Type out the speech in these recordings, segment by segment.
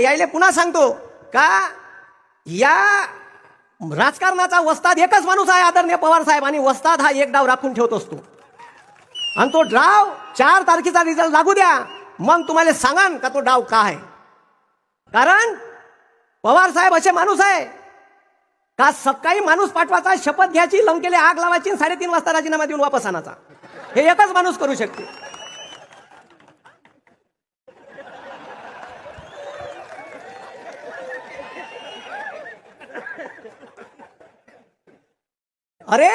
यायले पुन्हा सांगतो का या राजकारणाचा वस्ताद एकच माणूस आहे आदरणीय पवार साहेब, आणि वस्ताद हा एक डाव राखून ठेवत असतो, आणि तो डाव 4 तारखेचा रिझल्ट लागू द्या, मग तुम्हाला सांगान का तो डाव का आहे. कारण पवार साहेब असे माणूस आहे का सकाळी माणूस पाठवायचा, शपथ घ्यायची, लंकेला आग लावायची, 3:30 वाजता राजीनामा देऊन वापस आणायचा. हे एकच माणूस करू शकते. अरे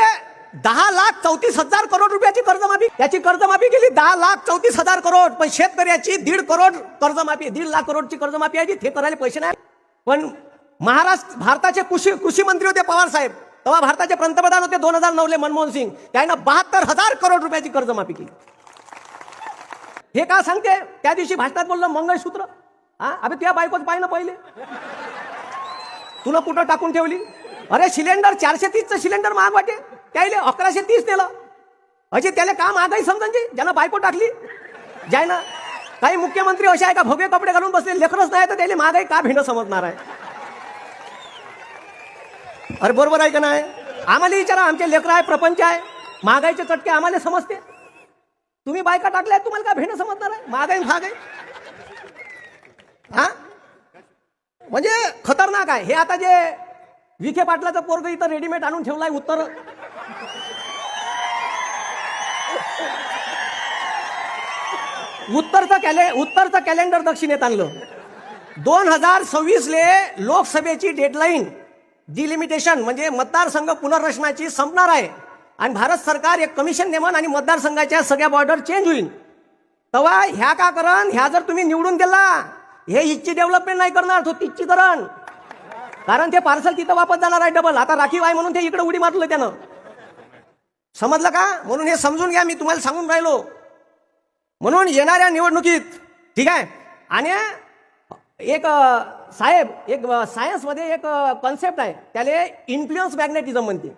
10,34,000 करोड रुपयाची कर्जमाफी, त्याची कर्जमाफी केली 10,34,000 करोड, पण शेतकऱ्याची 1.5 करोड कर्जमाफी, 1.5 लाख करोडची कर्जमाफी आहे. ते करायला पैसे नाही. पण महाराष्ट्र भारताचे कृषी मंत्री होते पवार साहेब, तेव्हा भारताचे पंतप्रधान होते 2009 ले मनमोहन सिंग, त्यानं 72,000 करोड रुपयाची कर्जमाफी केली. हे का सांगते? त्या दिवशी भाषणात बोललं मंगळसूत्र. अबे तुझ्या बायकोच पाहिलं पहिले, तुला कुठं टाकून ठेवली. अरे सिलेंडर 430चं सिलेंडर महाग वाटे, त्याला 1130 नेलं. असे त्याला का महागाई समजायची ज्यानं बायको टाकली जाय ना. काही मुख्यमंत्री असे आहे का भव्य कपडे घालून बसले, लेकरच नाही तर त्याला महागाई का भिंड समजणार आहे. अरे बरोबर आहे का नाही? आम्हाला विचारा, आमचे लेकर आहे, प्रपंच आहे, महागाईचे चटके आम्हाला समजते. तुम्ही बायका टाकल्या, तुम्हाला का भिंड समजणार आहे. महागाई भाग आहे हा, म्हणजे खतरनाक आहे. हे आता जे विखे पाटलाचं पोरग इथं रेडीमेड आणून ठेवलाय उत्तरचं कॅलेंडर दक्षिणेत आणलं. 2026 ले लोकसभेची डेडलाईन डिलिमिटेशन म्हणजे मतदारसंघ पुनर्रचनाची संपणार आहे, आणि भारत सरकार एक कमिशन नेमन आणि मतदारसंघाच्या सगळ्या बॉर्डर चेंज होईल. तेव्हा ह्या का करण, ह्या जर तुम्ही निवडून दिला, हे इच्छी डेव्हलपमेंट नाही करणार, तो तिची करण. कारण ते पार्सल तिथं वापस जाणार आहे डबल. आता राखीव आहे म्हणून ते इकडे उडी मारलं त्यानं, समजलं का? म्हणून हे समजून घ्या, मी तुम्हाला सांगून राहिलो. म्हणून येणाऱ्या निवडणुकीत ठीक आहे. आणि एक साहेब, एक सायन्समध्ये एक कॉन्सेप्ट आहे, त्याला इन्फ्लुएन्स मॅग्नेटिझम म्हणते.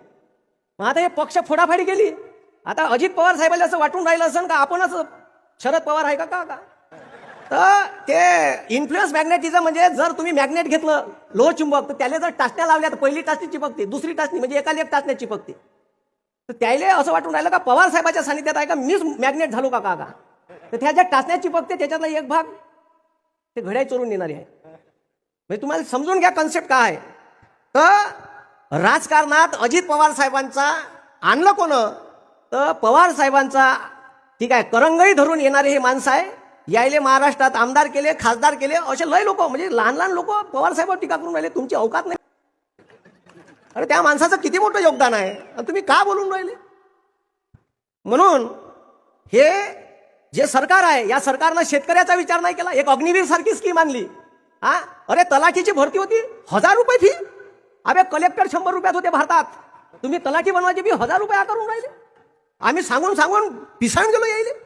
मग आता हे पक्ष फोडाफाडी केली. आता अजित पवार साहेबांना असं वाटून राहिलं असेल का आपणच शरद पवार आहे का. तर ते इन्फ्लुएन्स मॅग्नेटिझम म्हणजे जर तुम्ही मॅग्नेट घेतलं लोह चुंबक, तर त्याला जर टाचण्या लावल्या तर पहिली टाचणी चिपकते, दुसरी टाचणी म्हणजे एकाला एक टाचण्या चिपकते. तर त्याला असं वाटून राहिलं का पवार साहेबाच्या सानिध्यात आहे का मीच मॅग्नेट झालो का. तर त्या ज्या टाचण्या चिपकते त्याच्यातला एक भाग ते घड्याळ चोरून येणारी आहे. म्हणजे तुम्हाला समजून घ्या कन्सेप्ट काय आहे. तर राजकारणात अजित पवार साहेबांचा आणलं कोण, तर पवार साहेबांचा ठीक आहे करंगही धरून येणारे हे माणसं आहे. यायले महाराष्ट्रात आमदार केले, खासदार केले, असे लय लोक, म्हणजे लहान लहान लोक पवार साहेबांवर टीका करून राहिले. तुमची अवकात नाही. अरे त्या माणसाचं किती मोठं योगदान आहे, तुम्ही का बोलून राहिले. म्हणून हे जे सरकार आहे, या सरकारनं शेतकऱ्याचा विचार नाही केला. एक अग्निवीर सारखी स्कीम आणली. अरे तलाठीची भरती होती 1000 रुपये फी. अरे कलेक्टर 100 रुपयात होते भारतात, तुम्ही तलाठी बनवायची फी 1000 रुपये करून राहिले. आम्ही सांगून सांगून पिसाळून गेलो यायले.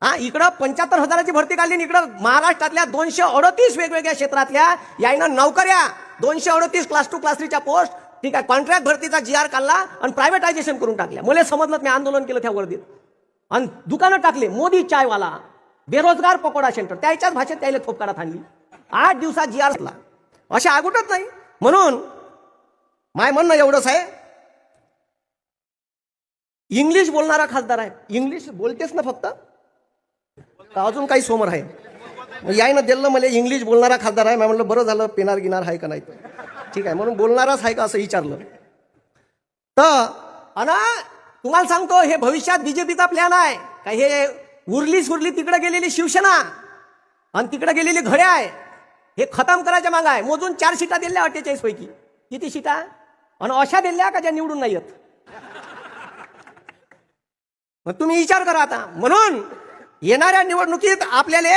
इकडं 75,000ची भरती काढली, इकडं महाराष्ट्रातल्या 238 वेगवेगळ्या क्षेत्रातल्या यायनं नोकऱ्या 238 क्लास 2 क्लास 3च्या पोस्ट ठीक आहे कॉन्ट्रॅक्ट भरतीचा GR काढला आणि प्रायव्हेटायझेशन करून टाकल्या. मला समजलं, मी आंदोलन केलं त्या वर्दीत, आणि दुकानं टाकले. मोदी चायवाला, बेरोजगार पकोडा सेंटर, त्याच्याच भाषेत त्याला थोपकारात आणली. 8 दिवसात GR ला असे आगुटच नाही. म्हणून माय म्हणणं एवढंच आहे, इंग्लिश बोलणारा खासदार आहे. इंग्लिश बोलतेस ना फक्त का अजून काही समोर आहे. यायनं दिलं मला इंग्लिश बोलणारा खासदार आहे. मी म्हणलं बरं झालं, पेनार गिनार आहे का नाही तर ठीक आहे, म्हणून बोलणाराच आहे का असं विचारलं. तर अना तुम्हाला सांगतो, हे भविष्यात बीजेपीचा प्लॅन आहे का. हे उरली तिकडे गेलेली शिवसेना आणि तिकडे गेलेली घड्याळ आहे, हे खतम करायच्या मागं आहे. मोजून 4 सीटा दिल्या 48 पैकी. किती सीटा, आणि अशा दिल्या का ज्या निवडून नाही येत. मग तुम्ही विचार करा आता. म्हणून येणाऱ्या निवडणुकीत आपल्याला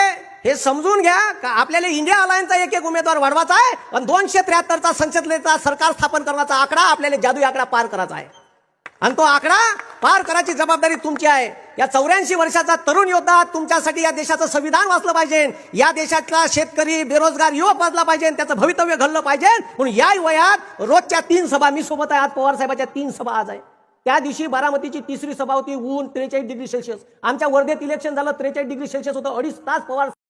हे समजून घ्या का आपल्याला इंडिया अलायन्सचा एक उमेदवार वाढवायचा आहे, आणि 273चा संसदेचा सरकार स्थापन करण्याचा आकडा आपल्याला जादुई आकडा पार करायचा आहे. आणि तो आकडा पार करायची जबाबदारी तुमची आहे. या 84 वर्षाचा तरुण योद्धा, तुमच्यासाठी या देशाचं संविधान वाचलं पाहिजे, या देशातला शेतकरी बेरोजगार युवक वाचला पाहिजे, त्याचं भवितव्य घडलं पाहिजे. म्हणून या वयात रोजच्या 3 सभा, मी सोबत आहे आज पवार साहेबांच्या 3 सभा आज आहे. त्या दिवशी बारामतीची 3री सभा होती, ऊन 43 डिग्री सेल्सिअस. आमच्या वर्धेत इलेक्शन झालं, 43 डिग्री सेल्सिअस होतं. 2.5 तास पवार